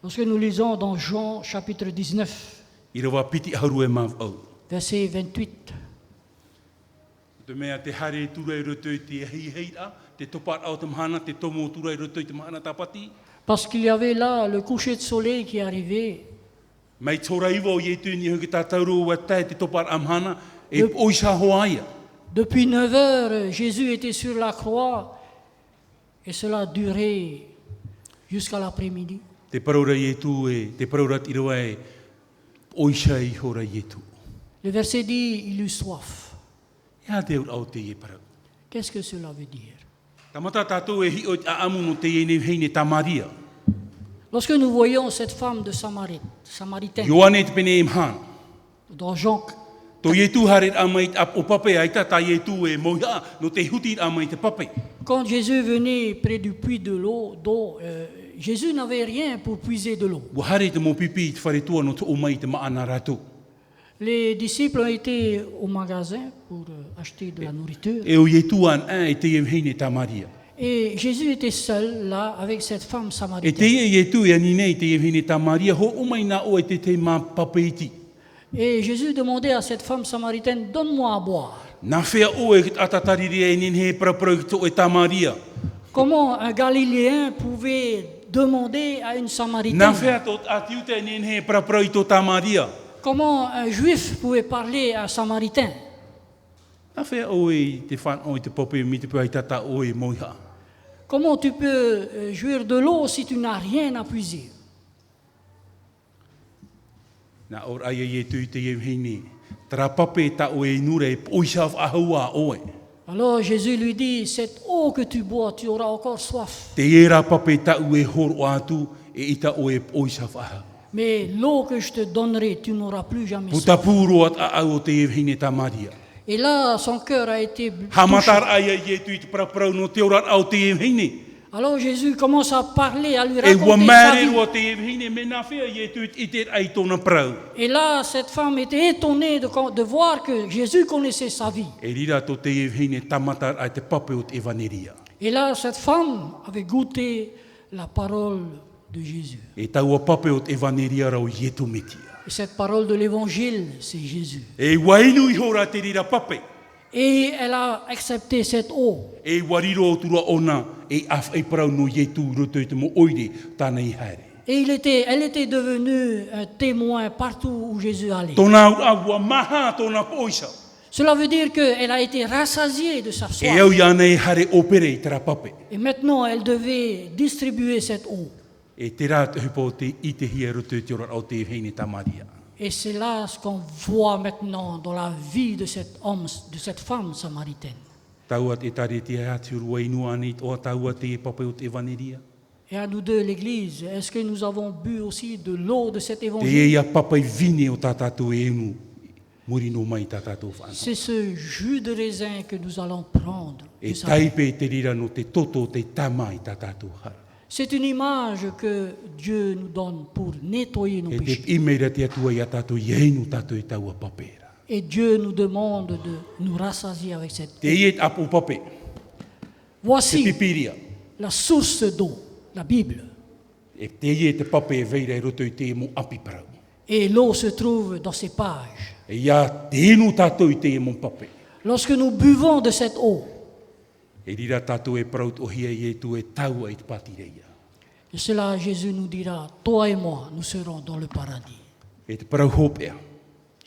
Lorsque nous lisons dans Jean chapitre 19, I rawa piti ahuru e mav au. verset 28, Te mea te hare tura i roto i te heira, te topat au te mahana, te tomo tura i roto i te mahana tapati. parce qu'il y avait là le coucher de soleil qui arrivait. Mai tora iwa o ietu ni huki tātauru o atai te topat amhana e oisa hoaia. Depuis 9 heures, Jésus était sur la croix et cela a duré jusqu'à l'après-midi. Te paraura ietu e, te paraura irawa e oisa i hora ietu. Le verset dit, il eut soif. Ia te au te e parau. Qu'est-ce que cela veut dire? Tamata tātou e hi o a amu no te e ne heine tamaria. Lorsque nous voyons cette femme de Samaritaine, Ioane te pene e mhana. dans Jean, To ietu haret amai o pape aita ta ietu e moia no te huti amai te pape. quand Jésus venait près du puits de d'eau, Jésus n'avait rien pour puiser de l'eau. Wa hare te mo pipi te whare tua no te o mai te maana ratu. Les disciples ont été au magasin pour acheter de la nourriture. E o ye tuan e te hine tamaria. Et Jésus était seul là avec cette femme E te samaritaine. ye tu e ni nei te hine tamaria ho umaina o e te ma papeiti. Et Jésus demandait à cette femme samaritaine, donne-moi à boire. Na fea o e atatariri e nin he praprau to e tamaria. Comment un Galiléen pouvait demander à une Na samaritaine? fea to atiu te nin he praprau to tamaria. Comment un juif pouvait parler à un samaritain? Na fea o e te fan o e te pope mi te pai tata o e moiha. Comment tu peux jouir de l'eau si tu n'as rien à puiser? Na or ai e tu te e hine. Tra pape ta o e nure e oisaf ahua o e. Alors Jésus lui dit, cette eau que tu bois, tu auras encore soif. Te era pape ta o e hor o atu e ita o e oisaf aha. Mais l'eau que je te donnerai, tu n'auras plus jamais soif. Puta puro at a o te e hine tamaria. Et là, son cœur a été touché. Hamatar ai e tu te praprau no te ora au te e hine. Alors Jésus commence à parler, à lui E wa raconter sa mare vie. ro te e hine me na fea e tu i te ai tona prau. Et là, cette femme était étonnée de voir que Jésus connaissait sa vie. E rira to te e hine tamatar ai te pape o te evaneria. Et là, cette femme avait goûté la parole de Jésus. E tau a pape o te evaneria rau i tu metia. Et cette parole de l'évangile, c'est Jésus. E wainu i hora te rira pape. Et elle a accepté cette eau. E wariro o tura ona e af e prau no ye tu roto i te mo oire tana i haere. Et elle était devenue un témoin partout où Jésus allait. Tona awa maha tona poisa. Cela veut dire qu'elle a été rassasiée de sa E soif. au iana e hare opere i tera pape. Et maintenant, elle devait distribuer cette eau. E te rā te hupo te i te hia roto i te ora au te hene tamaria. Et c'est là ce qu'on voit maintenant dans la vie de cet homme, de cette femme samaritaine. Taua te tare te atu rua inua ani o taua te pape o te evaneria. Et à nous deux, l'Église, est-ce que nous avons bu aussi de l'eau de cet Te évangile? ia papai vine o tātātou e unu. Muri no mai tātātou whaana. C'est ce jus de raisin que nous allons prendre. E de sa vie. taipe te rira no te toto te tamai tātātou hara. C'est une image que Dieu nous donne pour nettoyer nos E te péchés. imeira te atua ia tātou ieinu tātou i taua papera. Et Dieu nous demande de nous rassasier avec cette Te eau. iet apu pape, te Voici pipiria. la source d'eau, la Bible. E te iet te pape e veira i roto i te mo api parau. Et l'eau se trouve dans ces pages. E ia te inu tātou i te mo pape. Lorsque nous buvons de cette eau, E rira tātou e paraut o hia i e tu e taua i te patireia. et cela Jésus nous dira, toi et moi, nous serons dans le paradis. E te parau hopea.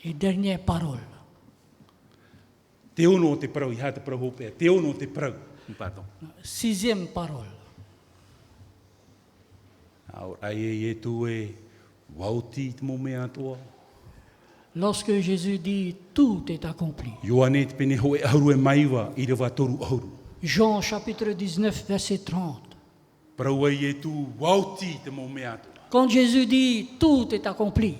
Et dernière parole, Te ono o te parau i ha te parau hopea. Te ono o te parau. Pardon. sixième parole. Aur ai e tu e wauti te mo mea toa. Lorsque Jésus dit, tout est accompli. Ioane te pene ho e auru e maiwa i rewa toru auru. Jean chapitre 19, verset 30. Parau ai e tu wauti te mo mea toa. Quand Jésus dit, tout est accompli,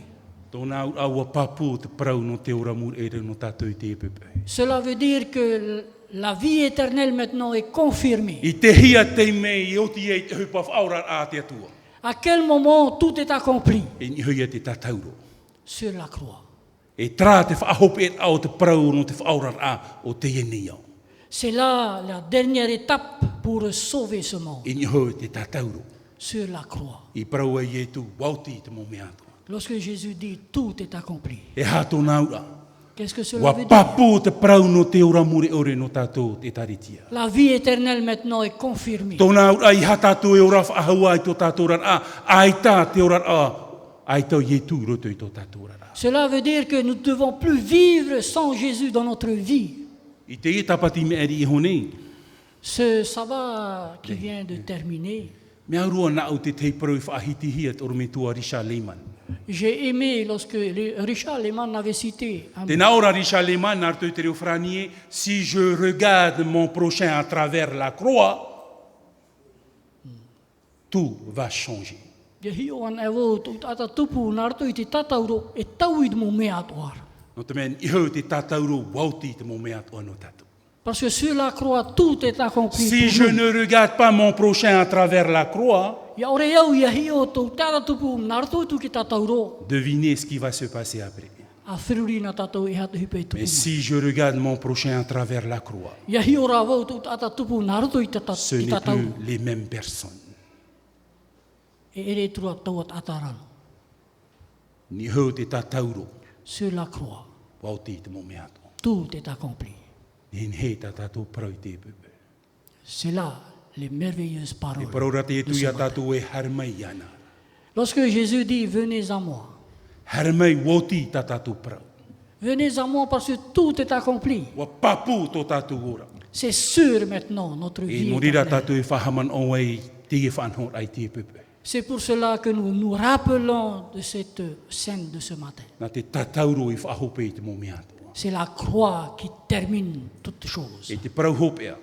Tōna aua papu te parau no te ora mur ere no tātou i te epepe. cela veut dire que la vie éternelle maintenant est confirmée. I te hia te mei i oti e te hupaf aura a te atua. À quel moment tout est accompli? E ni huia te tatauro. Sur la croix. E trā te whaahope e au te parau no te whaura a o te eni au. C'est là la dernière étape pour sauver ce monde. E ni hoi te tatauro. Sur la croix. I parau ai e tu wauti te mo mea atua. Lorsque Jésus dit, tout est accompli. E hato naura. Qu'est-ce que cela Wa veut dire? papu te parau no te ora mure ore no tātou te taritia. La vie éternelle maintenant est confirmée. Tōna ura i hatato e ora whaahua i tō tātou rara a. Ai tā te ora a. Ai tau i tu roto i tō tātou rara. Cela veut dire que nous ne devons plus vivre sans Jésus dans notre vie. I te e tapati me eri i honei. Ce sabbat qui vient de terminer, Mea rua na au te teiparau i whaahiti hia te orometua Richard Lehman. j'ai aimé lorsque Richard Lehmann avait cité un Tēnā ora Richard Lehman, nā rtau te reo franie, si je regarde mon prochain à travers la croix, tout va changer. Te hioan e wō tō tata tupu nā rato i te tatauro e tauid mō mea atoara. No te mea i hau te tatauro wauti te mo mea toa no tātou. Parce que sur la croix, tout est accompli Si pour je nous. ne regarde pas mon prochain à travers la croix, Ia ore au ia hio tō tata tupu nā rato i tu ki tatauro. devinez ce qui va se passer après. a whiruri na tātou I hatu hipe tupu. Mais si je regarde mon prochain à travers la croix, Ia hi ora wau tu ata tupu nā roto I ce n'est tātou. plus les mêmes personnes. E ere tura tau at atarano. Ni hau te tatauro, Sur la croix, wau te te momeato. tout est accompli. Ni he tatatou prau te pepe. C'est là les merveilleuses E paroles. praura te de tu ce ia matin. tatou e harmai ana. Lorsque Jésus dit, venez à moi. Harmai woti tatatou prau. Venez à moi parce que tout est accompli. Wa papu to tatou ora. C'est sûr maintenant, notre E vie morira éternelle. tatou e whahaman o ai te e whanhor ai te pepe. C'est pour cela que nous nous rappelons de cette scène de ce matin. Nā te tatauro i whahope i te momeato. C'est la croix qui termine toutes choses. E te prau hopea.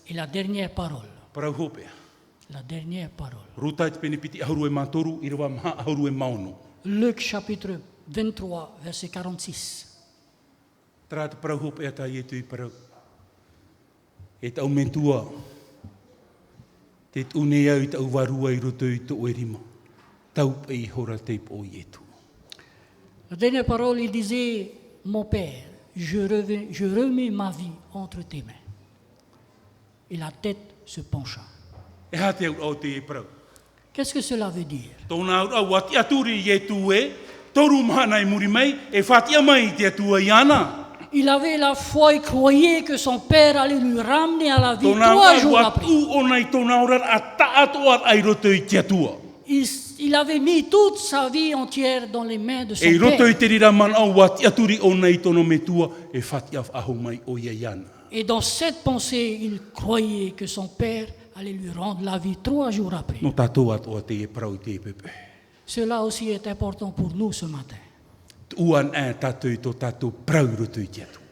Et la dernière parole, Prau hopea. la dernière parole. Ruta te pene piti ahuru e mātoru, i rawa maha ahuru e maono. Luc chapitre 23, verset 46. Tra te prau hopea ta i e tui prau. E tau mentua. Te une au i tau warua i roto i to erima. Tau i hora teip o i etu. La dernière parole, il disait, mon Père, je remets ma vie entre tes mains. Et la tête se pencha. E ha te au te e prau. Qu'est-ce que cela veut dire? Tōna au wati aturi i etu e, toru mahana i muri mai, e whatia mai i te atua i ana. Il avait la foi et croyait que son Père allait lui ramener à la vie Tōna 3 au jours après. watu o nei tōna ora a taatoa ai roto i te atua. Il avait mis toute sa vie entière dans les mains de son E roto Père. i te rira man au wati aturi o nei tono metua, e whatia aho mai o ia iana. Et dans cette pensée, il croyait que son Père allait lui rendre la vie 3 jours après. No tātou atoa te e prau i te e pepe. Cela aussi est important pour nous ce matin. Uan e tātou i tō tātou prau i roto i te atua.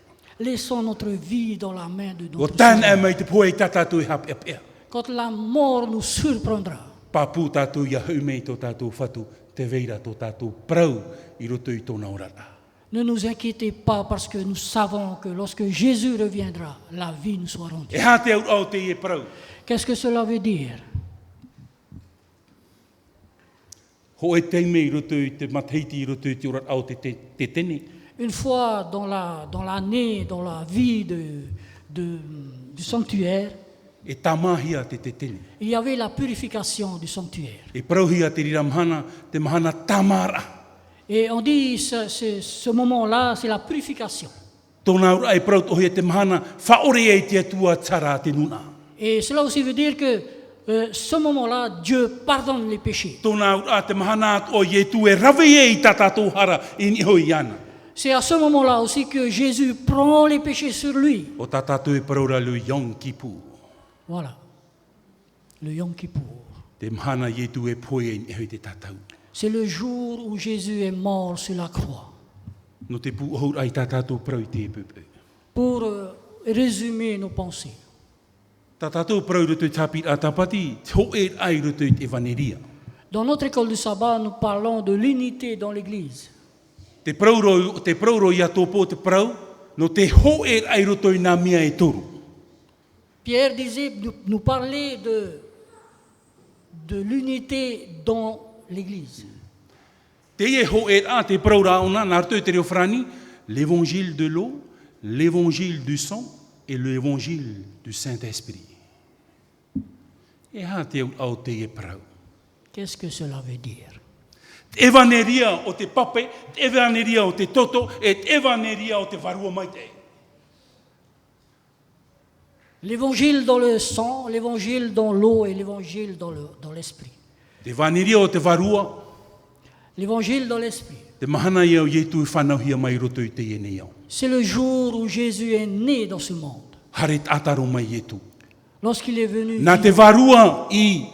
Laissons notre vie dans la main de O notre tāna e Seigneur. mai te poe i tā tātou i hap epea. Quand la mort nous surprendra, Papu tātou ia haumei tō tātou whatu, te veira tō tātou prau i roto i tōna orata. ne nous inquiétez pas parce que nous savons que lorsque Jésus reviendra, la vie nous sera rendue. E hā te au te e prau. Qu'est-ce que cela veut dire? Ho e teime i roto i te mateiti i roto i te orat au te tene. Une fois dans l'année, dans la vie du sanctuaire, E tamahia te tene. il y avait la purification du sanctuaire. E prauhia te rira mahana, te mahana tamara. Et on dit ce moment-là, c'est la purification. Tōna ura e prau tohia te mahana, whaore e te atua tara te nuna. Et cela aussi veut dire que ce moment-là, Dieu pardonne les péchés. Tōna ura te mahana o ye tu e rawe e i tatatou hara i ni hoi ana. C'est à ce moment-là aussi que Jésus prend les péchés sur lui. O tatatou e praura lu Yom Kippur. Voilà, le Yom Kippour. Te mahana ye tu e poe e ni hoi te tatau. C'est le jour où Jésus est mort sur la croix. No te pu ohur ai tatatou prau i te pepe. Pour résumer nos pensées, Tatatou prau roto i tapit a tapati, ho e ai roto i te evaneria. dans notre école du sabbat, nous parlons de l'unité dans l'Église. Te prauro i a tōpō te prau, no te ho e ai roto i nā mea e toru. Pierre disait, nous parlait de l'unité dans l'Église. Te e ho e a te praura ona, nā roto i te reo frani, l'évangile de l'eau, l'évangile du sang et l'évangile du Saint-Esprit. E hā te au te e prau. Qu'est-ce que cela veut dire? Evaneria o te pape, evaneria o te toto, et evaneria o te varua mai te. L'évangile dans le sang, l'évangile dans l'eau et l'évangile dans l'esprit. Te evaneria o te varua, L'évangile dans l'esprit. te mahana ia o ietu i whanauhia mai roto i te ene iau. C'est le jour où Jésus est né dans ce monde. Hare ataro mai ietu. Lorsqu'il est venu, Nā te varua i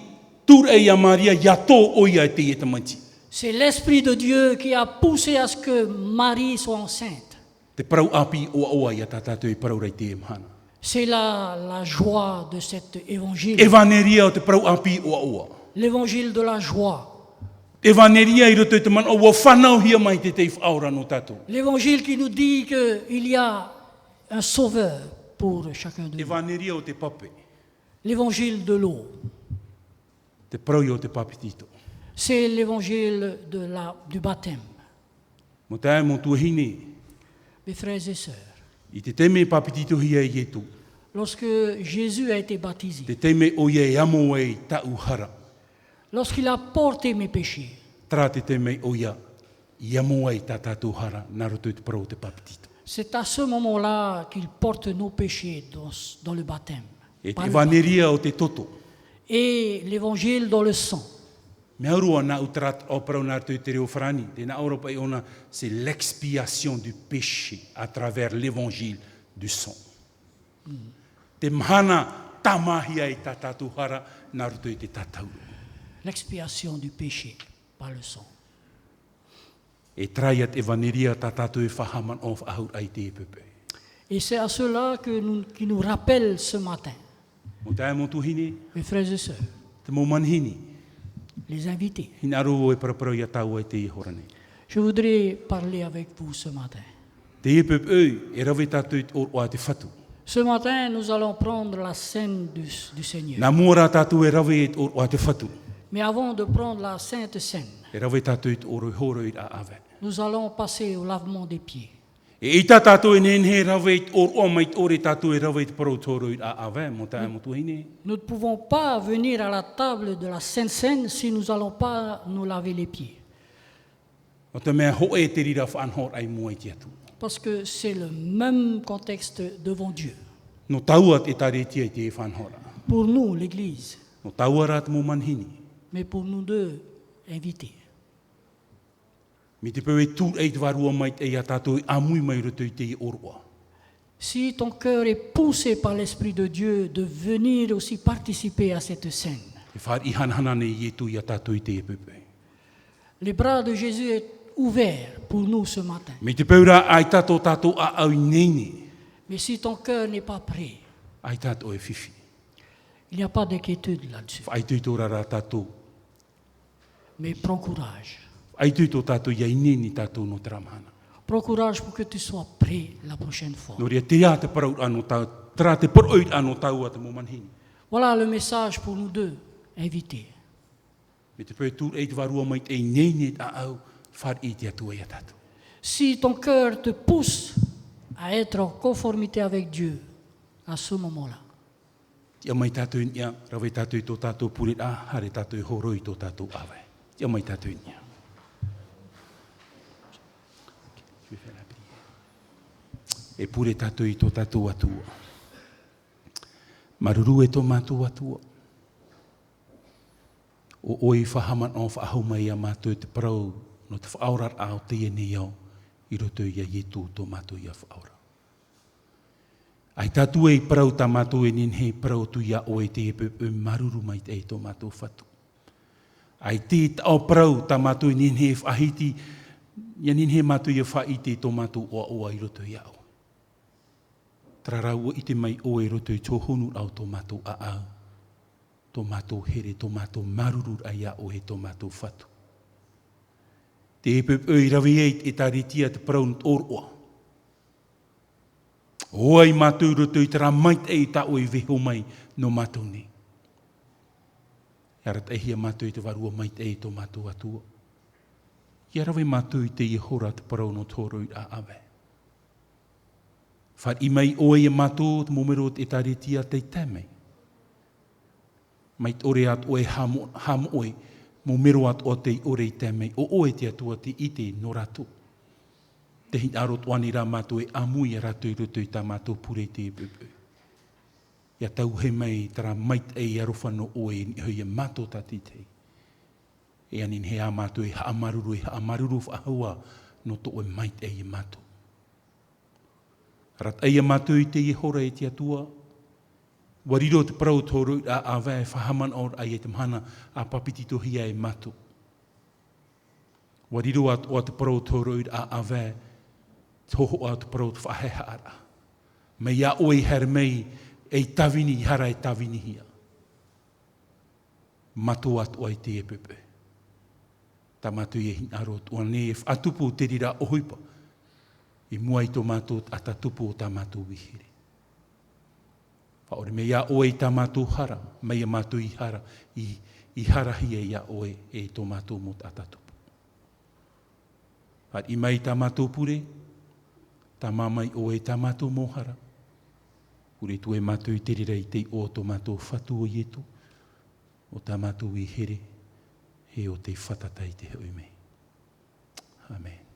tur e ia Maria, ia tō o ia e te ieta manti. c'est l'Esprit de Dieu qui a poussé à ce que Marie soit enceinte. Te parau api oa oa ia tātātou i parau rei te e mahana. C'est la joie de cet évangile. Evaneria o te parau api oa oa. L'évangile de la joie. Evaneria i roto i te man o wa whanauhia mai te te whaora no tātou. L'évangile qui nous dit qu'il y a un sauveur pour chacun de nous. Evaneria o te pape. L'évangile de l'eau. Te parau i o te papitito. C'est l'évangile du baptême. Mo tae mo tuahine, Mes frères et sœurs, i te teme papititohi e ietu, lorsque Jésus a été baptisé, te teme o ie amo e tau hara, lorsqu'il a porté mes péchés, tra te teme o ia, i amo e tatatu hara, naruto te pro te papitito. c'est à ce moment-là qu'il porte nos péchés dans le baptême. E Par te le baptême. vaneria o te toto, Et l'évangile dans le sang. me aurua na utrat o prau naruto te reo frani, te na Europa e ona, c'est l'expiation du péché à travers l'évangile du sang. Te mahana tamahia e tatatu hara, naruto te tatau. L'expiation du péché par le sang. E traiat e vaneria tatatu e whahaman o whaahur ai te pepe. Et c'est à cela qui nous rappelle ce matin, Mo tae mo tuhine, mes frères et sœurs, te mo manhini, les invités. hina aru e paraparau ia tau e te i horane. Je voudrais parler avec vous ce matin. Te i pepe e rawe tatu i o te whatu. Ce matin, nous allons prendre la scène du Seigneur. Nā mōra tatu e rawe i o te whatu. Mais avant de prendre la Sainte Seine, E rawe tatu i o horo i a awe. nous allons passer au lavement des pieds. E ita tatu e nenhe rawe i o mai o re tatu e rawe i parau toro i a awe. Mo tae mo tuhine. Nous ne pouvons pas venir à la table de la Sainte Seine si nous n'allons pas nous laver les pieds. O te mea ho e te rira whanhor ai mua i te atu. Parce que c'est le même contexte devant Dieu. No taua te tare tia i te whanhora. Pour nous, l'Église, No taua rat mo manhini. mais pour nous deux, invités. Mi te pewe tū e te warua mai e a tātou a mui mai roto i te i orua. Si ton cœur est poussé par l'Esprit de Dieu de venir aussi participer à cette scène, E whar i hanhanane i e tū i a tātou i te e pepe. les bras de Jésus est ouvert pour nous ce matin. Mi te peura ai tātou tātou a au i neine. Mais si ton cœur n'est pas prêt, Ai tātou e whiwhi. il n'y a pas d'inquiétude là-dessus. Ai tū tō rara tātou. Mais prends courage. Ai tū tō tātou i a i neine tātou no taramana. Prends courage pour que tu sois prêt la prochaine fois. No ria te a te parau anō tau. Tra te parau anō tau a te momanhini. Voilà le message pour nous deux, invités. Mi te pewe tū e te warua mai e i neine a au. Whar i te atu e a tātou. Si ton cœur te pousse à être en conformité avec Dieu, à ce moment-là, Ia mai tātou i nia. Rawe tātou i tō tātou purit a. Hare tātou i horo i tō tātou awe. Ia mai tātou i nia. E pure tātou i tō tātou atua. Maruru e tō mātou atua. O oi whahaman o whahau mai a mātou te parau no te whaaurar ao te e nei au i roto i a ietu tō mātou i a whaaurar. Ai tātou e parau tā mātou e ninhe parau tu ia o e te e pepe maruru mai te e tō mātou whatu. Ai te tau parau tā mātou e ninhe whahiti ia ninhe mātou i a whaiti tō mātou oa i roto i au. Trarau i te mai o e roto i tōhonu au tō mātou a au. Tō mātou here, tō mātou maruru ai a o e tō mātou whatu. Te e pepe i rawi e taritia te parau oroa. O ai mātou roto i tara mait e ta o i veho mai no mātou ni. Iarat e hia mātou i te warua mait e tō mātou atua. Ia rawe mātou i te i hora te parau no tōro i a awe. Whar i mai o e mātou te momero e taritia te tamei. Mai ore at o e ham oe, momero at o te ore i tamei, o oe te atua te ite no ratu. Te hin arot wani rā mātou e amui a ratu i roto i tā mātou pure te e pepe. Ia tau he mai tara mait e i arofa no oe ni hui e mātou tati te. E anin he a mātou e haamaruru whahua no to e mait e i mātou. Rat e mātou i te i hora e te atua. Wariro te parau tōru a awe whahaman or ai e te mhana a papitito hia e mātou. Wariro o te parau tōru a awe toho o te parau te whaheha ara. Me ia oi her mei e tawini hara e tawini hia. Matu atu ai te e pepe. Ta matu i e hin arot. Ua ne e whatupu te rira ohipa. I mua i tō mātou atatupu o tā mātou wihiri. Whaore me ia oe i tā mātou hara, me ia mātou i hara, i hara hia ia oe e tō mātou mot atatupu. Par I mai tā mātou pure, tā mamai o e tā mātou mohara. Pure tu e mātou I te rira I te o tō mātou whatu o ietu, o tā mātou I here, he o te whatatai te hoi mei. Amen.